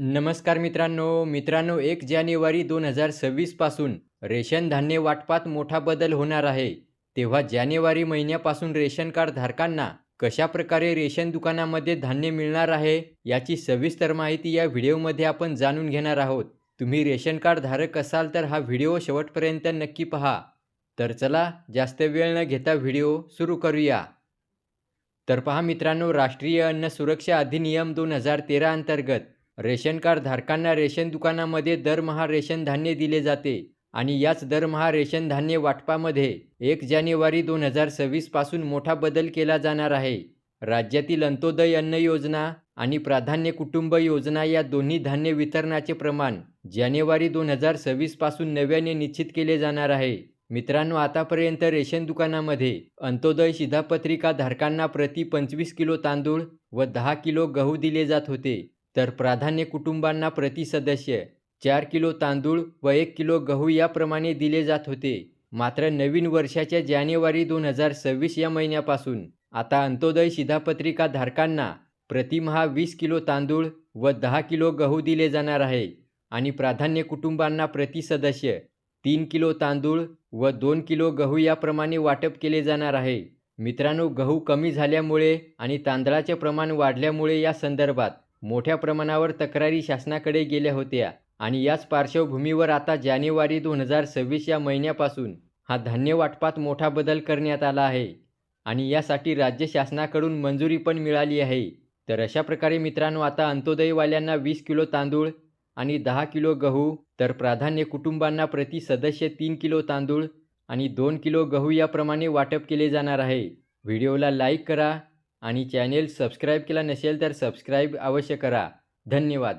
नमस्कार मित्रांनो 1 जानेवारी 2026 पासून रेशन धान्य वाटपात मोठा बदल होणार आहे. तेव्हा जानेवारी महिन्यापासून रेशन कार्ड धारकांना कशा प्रकारे रेशन दुकानामध्ये धान्य मिळणार आहे याची सविस्तर माहिती या व्हिडिओमध्ये आपण जाणून घेणार आहोत. तुम्ही रेशन कार्ड धारक असाल तर हा व्हिडिओ शेवटपर्यंत नक्की पहा. तर चला जास्त वेळ न घेता व्हिडिओ सुरू करूया. तर पहा मित्रांनो, राष्ट्रीय अन्न सुरक्षा अधिनियम 2013 अंतर्गत रेशन कार्ड धारकांना रेशन दुकानामध्ये दरमहा रेशन धान्य दिले जाते आणि याच दरमहा रेशन धान्य वाटपामध्ये 1 जानेवारी 2026 पासून मोठा बदल केला जाणार आहे. राज्यातील अंत्योदय अन्न योजना आणि प्राधान्य कुटुंब योजना या दोन्ही धान्य वितरणाचे प्रमाण जानेवारी 2026 पासून नव्याने निश्चित केले जाणार आहे. मित्रांनो, आतापर्यंत रेशन दुकानामध्ये अंत्योदय शिधापत्रिका धारकांना प्रति 25 किलो तांदूळ व 10 किलो गहू दिले जात होते, तर प्राधान्य कुटुंबांना प्रति सदस्य 4 किलो तांदूळ व 1 किलो गहू याप्रमाणे दिले जात होते. मात्र नवीन वर्षाच्या जानेवारी 2026 या महिन्यापासून आता अंत्योदय शिधापत्रिका धारकांना प्रतिमहा 20 किलो तांदूळ व 10 किलो गहू दिले जाणार आहे आणि प्राधान्य कुटुंबांना प्रति सदस्य 3 किलो तांदूळ व 2 किलो गहू याप्रमाणे वाटप केले जाणार आहे. मित्रांनो, गहू कमी झाल्यामुळे आणि तांदळाचे प्रमाण वाढल्यामुळे या संदर्भात मोठ्या प्रमाणावर तक्रारी शासनाकडे गेल्या होत्या आणि याच पार्श्वभूमीवर आता जानेवारी 2026 या महिन्यापासून हा धान्य वाटपात मोठा बदल करण्यात आला आहे आणि यासाठी राज्य शासनाकडून मंजुरी पण मिळाली आहे. तर अशा प्रकारे मित्रांनो, आता अंत्योदयवाल्यांना 20 किलो तांदूळ आणि 10 किलो गहू, तर प्राधान्य कुटुंबांना प्रति सदस्य 3 किलो तांदूळ आणि 2 किलो गहू याप्रमाणे वाटप केले जाणार आहे. व्हिडिओला लाईक करा आणि चॅनेल सबस्क्राईब केला नसेल तर सबस्क्राईब अवश्य करा. धन्यवाद.